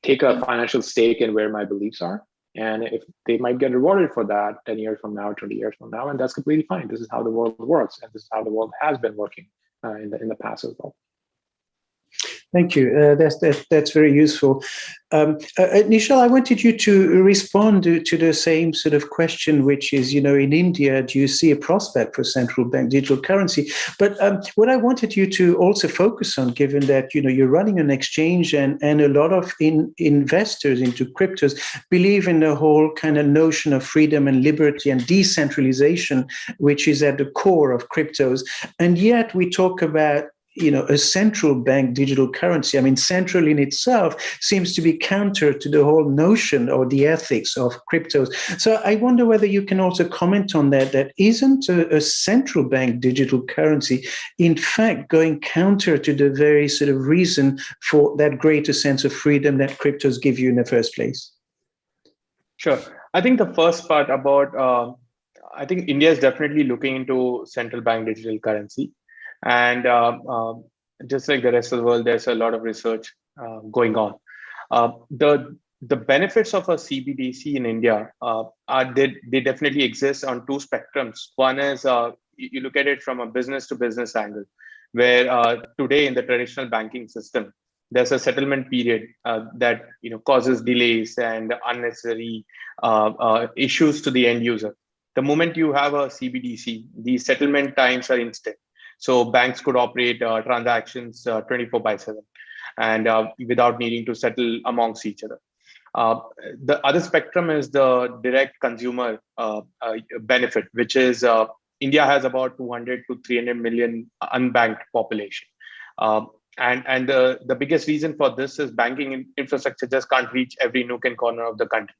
take a financial stake in where my beliefs are. And if they might get rewarded for that 10 years from now, 20 years from now, and that's completely fine. This is how the world works, and this is how the world has been working in the past as well. Thank you. That's very useful. Nischal, I wanted you to respond to the same sort of question, which is, in India, do you see a prospect for central bank digital currency? But what I wanted you to also focus on, given that, you're running an exchange and a lot of investors into cryptos believe in the whole kind of notion of freedom and liberty and decentralization, which is at the core of cryptos. And yet we talk about a central bank digital currency. I mean, central in itself seems to be counter to the whole notion or the ethics of cryptos. So I wonder whether you can also comment on that isn't a central bank digital currency, in fact, going counter to the very sort of reason for that greater sense of freedom that cryptos give you in the first place? Sure. I think the first part about, I think India is definitely looking into central bank digital currency. And just like the rest of the world, there's a lot of research going on. The benefits of a CBDC in India they definitely exist on two spectrums. One is you look at it from a business to business angle, where today in the traditional banking system, there's a settlement period that causes delays and unnecessary issues to the end user. The moment you have a CBDC, the settlement times are instant. So banks could operate transactions 24/7 and without needing to settle amongst each other. The other spectrum is the direct consumer benefit, which is India has about 200 to 300 million unbanked population. And the biggest reason for this is banking infrastructure just can't reach every nook and corner of the country.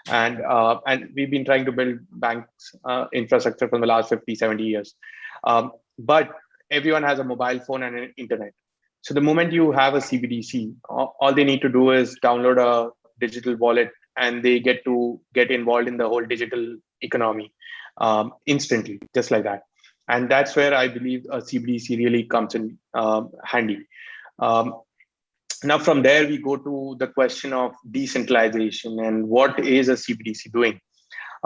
And we've been trying to build banks infrastructure for the last 50, 70 years. But everyone has a mobile phone and an internet. So the moment you have a CBDC, all they need to do is download a digital wallet, and they get to get involved in the whole digital economy instantly, just like that. And that's where I believe a CBDC really comes in handy. Now, from there, we go to the question of decentralization and what is a CBDC doing?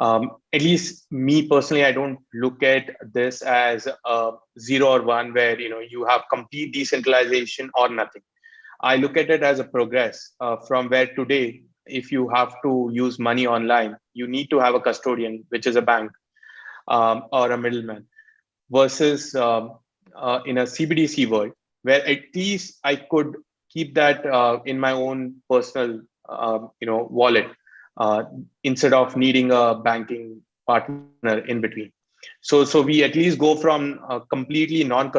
At least me personally, I don't look at this as a 0 or 1 where you have complete decentralization or nothing. I look at it as a progress from where today, if you have to use money online, you need to have a custodian, which is a bank or a middleman, versus in a CBDC world, where at least I could keep that in my own personal wallet instead of needing a banking partner in between. So we at least go from a completely like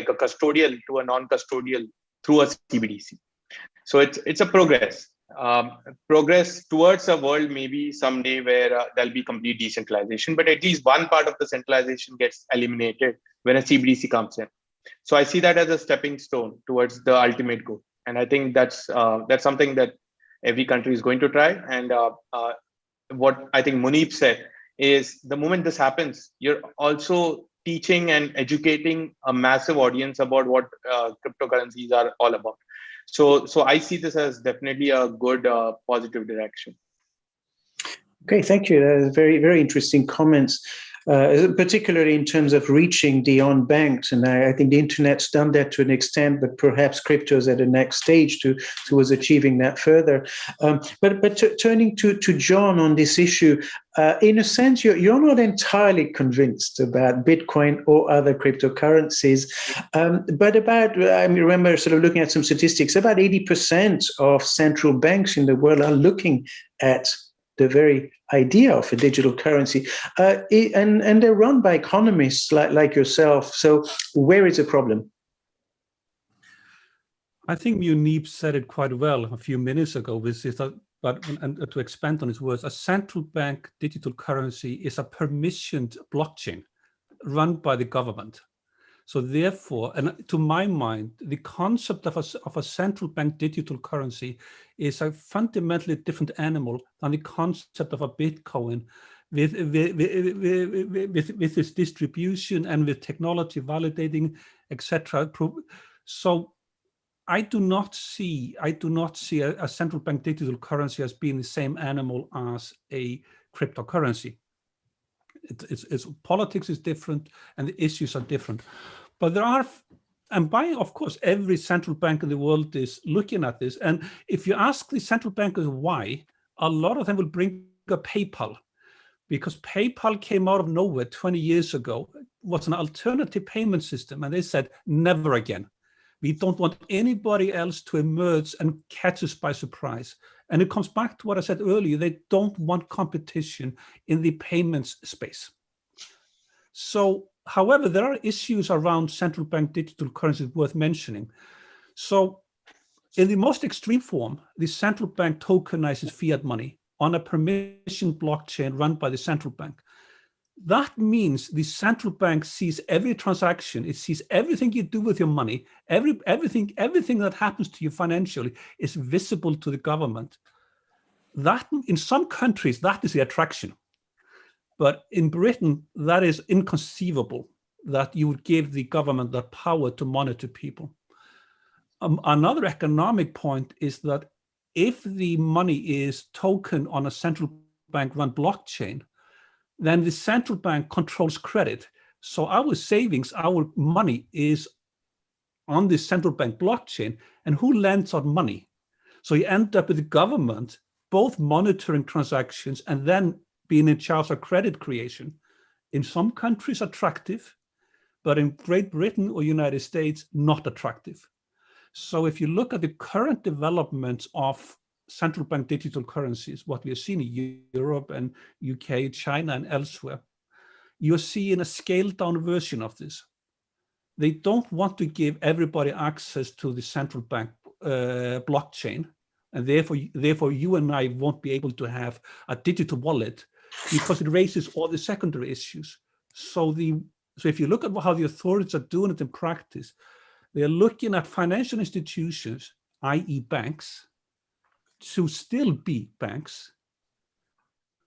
a custodial to a non-custodial through a CBDC. So it's a progress. Progress towards a world maybe someday where there'll be complete decentralization, but at least one part of the centralization gets eliminated when a CBDC comes in. So I see that as a stepping stone towards the ultimate goal, and I think that's something that every country is going to try. And what I think Muneeb said is, the moment this happens, you're also teaching and educating a massive audience about what cryptocurrencies are all about. So I see this as definitely a good positive direction. Okay, thank you. Very, very interesting comments, particularly in terms of reaching the unbanked. And I think the internet's done that to an extent, but perhaps crypto's at the next stage towards achieving that further. But turning to John on this issue, in a sense, you're not entirely convinced about Bitcoin or other cryptocurrencies, but I remember sort of looking at some statistics, about 80% of central banks in the world are looking at the very idea of a digital currency, and they're run by economists like yourself. So where is the problem? I think Muneeb said it quite well a few minutes ago, which is that, and to expand on his words, a central bank digital currency is a permissioned blockchain run by the government. So therefore, and to my mind, the concept of a central bank digital currency is a fundamentally different animal than the concept of a Bitcoin with its distribution and with technology validating, etc. So I do not see a central bank digital currency as being the same animal as a cryptocurrency. It's politics is different and the issues are different. But there are, and of course, every central bank in the world is looking at this. And if you ask the central bankers why, a lot of them will bring up PayPal, because PayPal came out of nowhere 20 years ago, was an alternative payment system. And they said, never again. We don't want anybody else to emerge and catch us by surprise. And it comes back to what I said earlier, they don't want competition in the payments space. So, however, there are issues around central bank digital currencies worth mentioning. So in the most extreme form, the central bank tokenizes fiat money on a permission blockchain run by the central bank. That means the central bank sees every transaction, it sees everything you do with your money, everything that happens to you financially is visible to the government. That, in some countries, that is the attraction. But in Britain, that is inconceivable that you would give the government that power to monitor people. Another economic point is that if the money is token on a central bank run blockchain, then the central bank controls credit. So our savings, our money is on the central bank blockchain, and who lends out money? So you end up with the government both monitoring transactions and then being in charge of credit creation. In some countries attractive, but in Great Britain or United States, not attractive. So if you look at the current developments of central bank digital currencies, what we are seeing in Europe and UK, China and elsewhere, you're seeing a scaled down version of this. They don't want to give everybody access to the central bank blockchain, and therefore you and I won't be able to have a digital wallet because it raises all the secondary issues. So if you look at how the authorities are doing it in practice, they're looking at financial institutions, i.e. banks, to still be banks,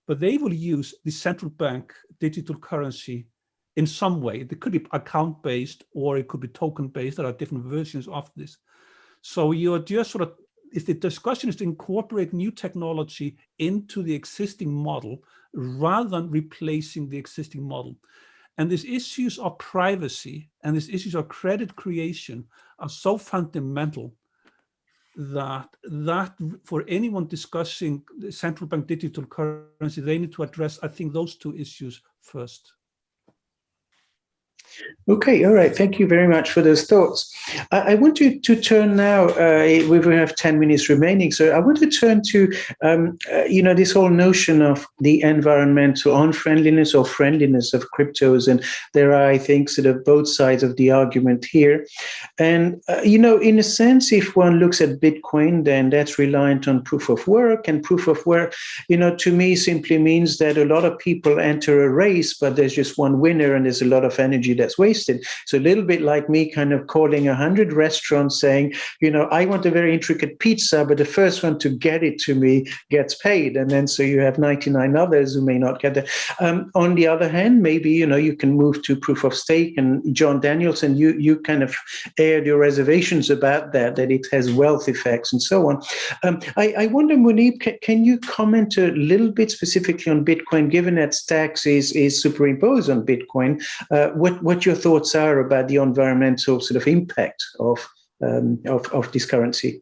but they will use the central bank digital currency in some way. It could be account-based or it could be token-based. There are different versions of this. So you're just sort of the discussion is to incorporate new technology into the existing model rather than replacing the existing model. And these issues of privacy and these issues of credit creation are so fundamental that for anyone discussing the central bank digital currency, they need to address, I think, those two issues first. Okay, all right. Thank you very much for those thoughts. I want to turn now, we have 10 minutes remaining, so I want to turn to, this whole notion of the environmental unfriendliness or friendliness of cryptos. And there are, I think, sort of both sides of the argument here. And, in a sense, if one looks at Bitcoin, then that's reliant on proof of work. And proof of work, to me, simply means that a lot of people enter a race, but there's just one winner and there's a lot of energy that's wasted. So a little bit like me kind of calling 100 restaurants saying, I want a very intricate pizza, but the first one to get it to me gets paid. And then so you have 99 others who may not get it. On the other hand, maybe, you can move to proof of stake. And John Danielsson, you kind of aired your reservations about that it has wealth effects and so on. I wonder, Muneeb, can you comment a little bit specifically on Bitcoin, given that Stacks is superimposed on Bitcoin? What your thoughts are about the environmental sort of impact of this currency?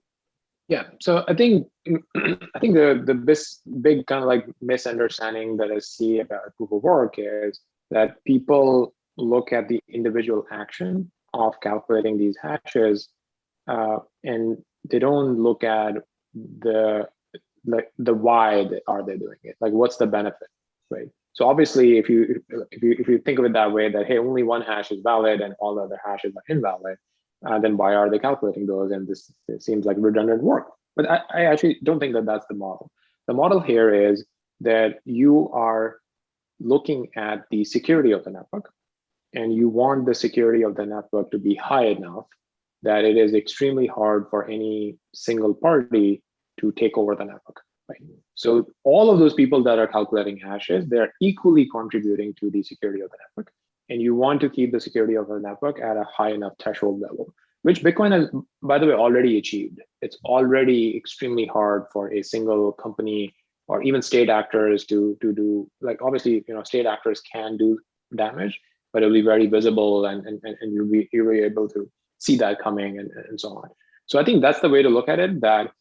Yeah, so I think the big kind of like misunderstanding that I see about proof of work is that people look at the individual action of calculating these hashes, and they don't look at the why are they doing it, like what's the benefit, right? So obviously, if you think of it that way, that hey, only one hash is valid and all the other hashes are invalid, then why are they calculating those? And this seems like redundant work. But I actually don't think that that's the model. The model here is that you are looking at the security of the network, and you want the security of the network to be high enough that it is extremely hard for any single party to take over the network. Right. So all of those people that are calculating hashes, they're equally contributing to the security of the network. And you want to keep the security of the network at a high enough threshold level, which Bitcoin has, by the way, already achieved. It's already extremely hard for a single company or even state actors to do, like obviously, state actors can do damage, but it'll be very visible and you'll be able to see that coming and so on. So I think that's the way to look at it, that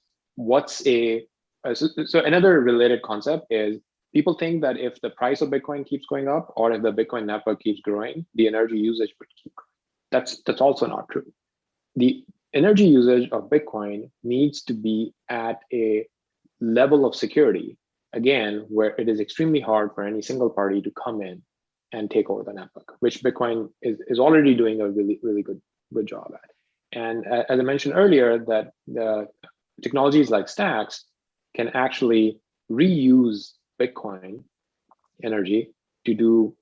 so another related concept is people think that if the price of Bitcoin keeps going up or if the Bitcoin network keeps growing, the energy usage would keep growing. That's also not true. The energy usage of Bitcoin needs to be at a level of security, again, where it is extremely hard for any single party to come in and take over the network, which Bitcoin is already doing a really, really good job at. And as I mentioned earlier, that the technologies like Stacks can actually reuse Bitcoin energy to do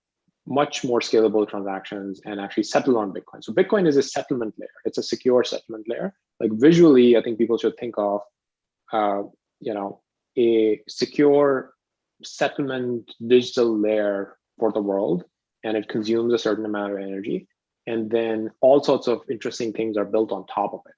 much more scalable transactions and actually settle on Bitcoin. So Bitcoin is a settlement layer. It's a secure settlement layer. Like visually, I think people should think of, a secure settlement digital layer for the world, and it consumes a certain amount of energy. And then all sorts of interesting things are built on top of it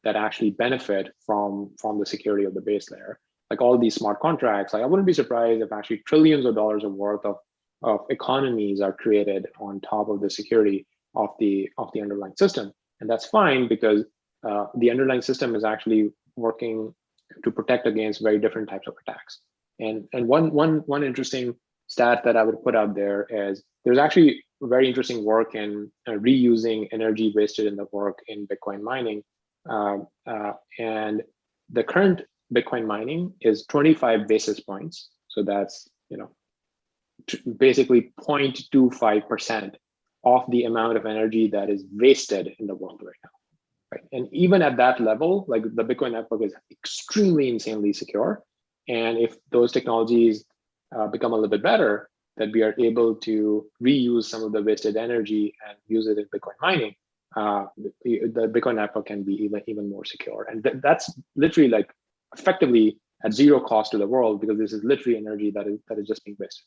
that actually benefit from the security of the base layer. Like all these smart contracts, like I wouldn't be surprised if actually trillions of dollars of worth of economies are created on top of the security of the underlying system. And that's fine because the underlying system is actually working to protect against very different types of attacks. And one interesting stat that I would put out there is there's actually very interesting work in reusing energy wasted in the work in Bitcoin mining. And the current Bitcoin mining is 25 basis points. So that's, basically 0.25% of the amount of energy that is wasted in the world right now. Right? And even at that level, like the Bitcoin network is extremely insanely secure. And if those technologies become a little bit better, that we are able to reuse some of the wasted energy and use it in Bitcoin mining, the Bitcoin network can be even more secure. And that's literally like effectively at zero cost to the world, because this is literally energy that is just being wasted.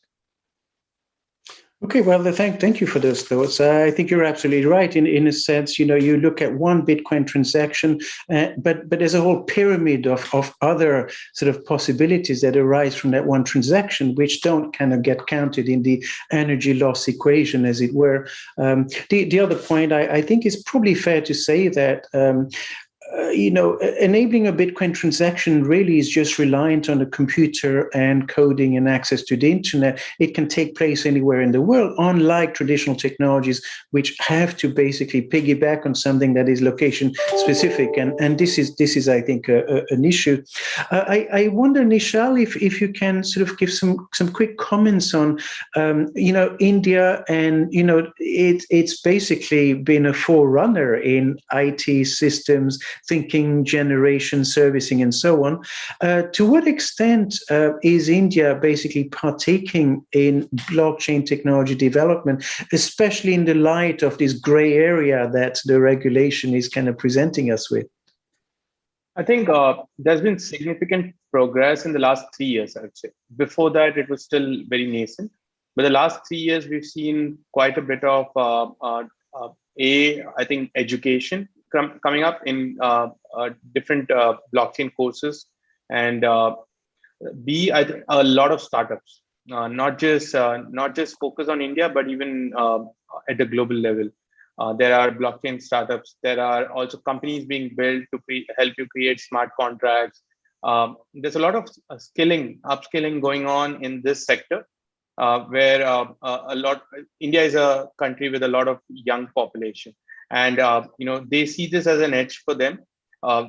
Okay, well, thank you for those thoughts. I think you're absolutely right. In a sense, you look at one Bitcoin transaction, but there's a whole pyramid of other sort of possibilities that arise from that one transaction, which don't kind of get counted in the energy loss equation, as it were. The other point I think is probably fair to say that. Enabling a Bitcoin transaction really is just reliant on the computer and coding and access to the internet. It can take place anywhere in the world, unlike traditional technologies, which have to basically piggyback on something that is location specific. And this is I think, an issue. I wonder, Nischal, if you can sort of give some quick comments on, India, and it's basically been a forerunner in IT systems, thinking, generation, servicing, and so on. To what extent is India basically partaking in blockchain technology development, especially in the light of this gray area that the regulation is kind of presenting us with? I think there's been significant progress in the last 3 years, I would say. Before that, it was still very nascent. But the last 3 years, we've seen quite a bit of, I think, education coming up in different blockchain courses, and B, I think a lot of startups, not just focus on India, but even at the global level. There are blockchain startups. There are also companies being built to help you create smart contracts. There's a lot of upskilling going on in this sector, where India is a country with a lot of young population. And they see this as an edge for them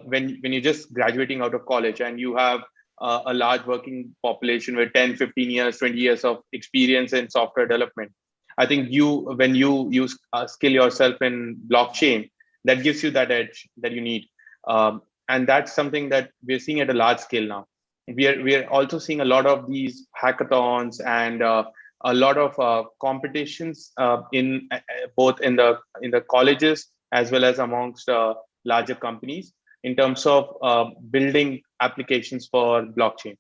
when you're just graduating out of college and you have a large working population with 10, 15 years, 20 years of experience in software development. I think when you skill yourself in blockchain, that gives you that edge that you need. And that's something that we're seeing at a large scale now. We are also seeing a lot of these hackathons and a lot of competitions in both in the colleges as well as amongst larger companies in terms of building applications for blockchain.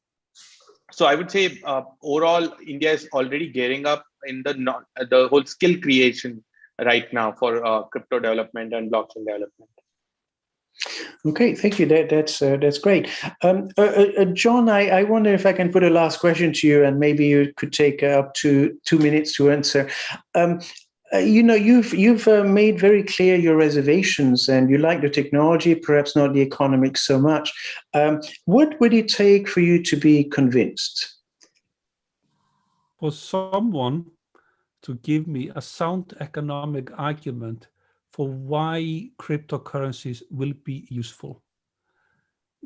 So I would say overall, India is already gearing up in the whole skill creation right now for crypto development and blockchain development. Okay, thank you. That's great. John, I wonder if I can put a last question to you, and maybe you could take up to 2 minutes to answer. You've made very clear your reservations, and you like the technology, perhaps not the economics so much. What would it take for you to be convinced? For someone to give me a sound economic argument for why cryptocurrencies will be useful.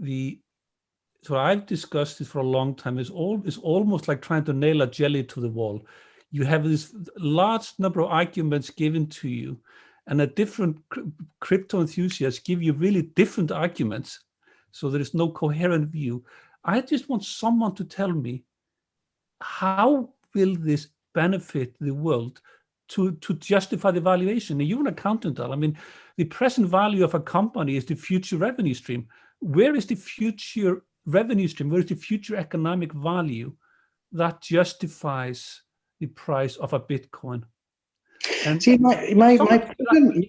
So I've discussed this for a long time. It's almost like trying to nail a jelly to the wall. You have this large number of arguments given to you, and a different crypto enthusiasts give you really different arguments. So there is no coherent view. I just want someone to tell me, how will this benefit the world to justify the valuation? And you're an accountant, Al. I mean, the present value of a company is the future revenue stream. Where is the future revenue stream? Where is the future economic value that justifies the price of a Bitcoin? And see, my problem,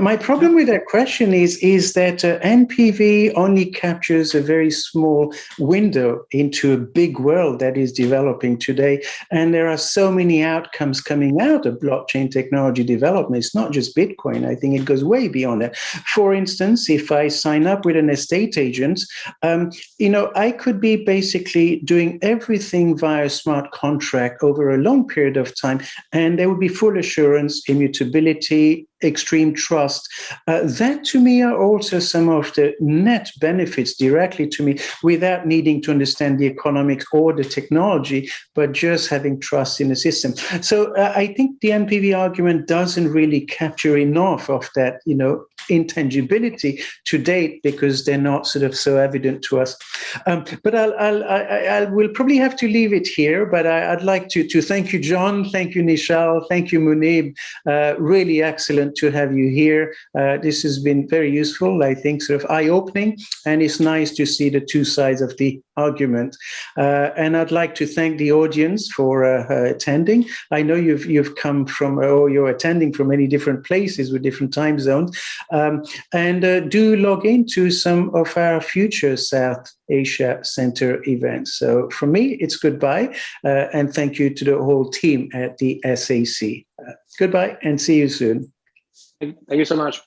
my problem with that question is that NPV only captures a very small window into a big world that is developing today. And there are so many outcomes coming out of blockchain technology development. It's not just Bitcoin. I think it goes way beyond that. For instance, if I sign up with an estate agent, I could be basically doing everything via smart contract over a long period of time, and there would be full assurance, immutability, extreme trust. That to me are also some of the net benefits directly to me, without needing to understand the economics or the technology, but just having trust in the system. So I think the NPV argument doesn't really capture enough of that, intangibility to date because they're not sort of so evident to us. But I will probably have to leave it here. But I'd like to thank you, John. Thank you, Nischal. Thank you, Muneeb. Really excellent to have you here. This has been very useful, I think, sort of eye-opening, and it's nice to see the two sides of the argument. And I'd like to thank the audience for attending. I know you've come from, or you're attending from many different places with different time zones, and do log into some of our future South Asia Center events. So from me, it's goodbye, and thank you to the whole team at the SAC. Goodbye, and see you soon. Thank you so much.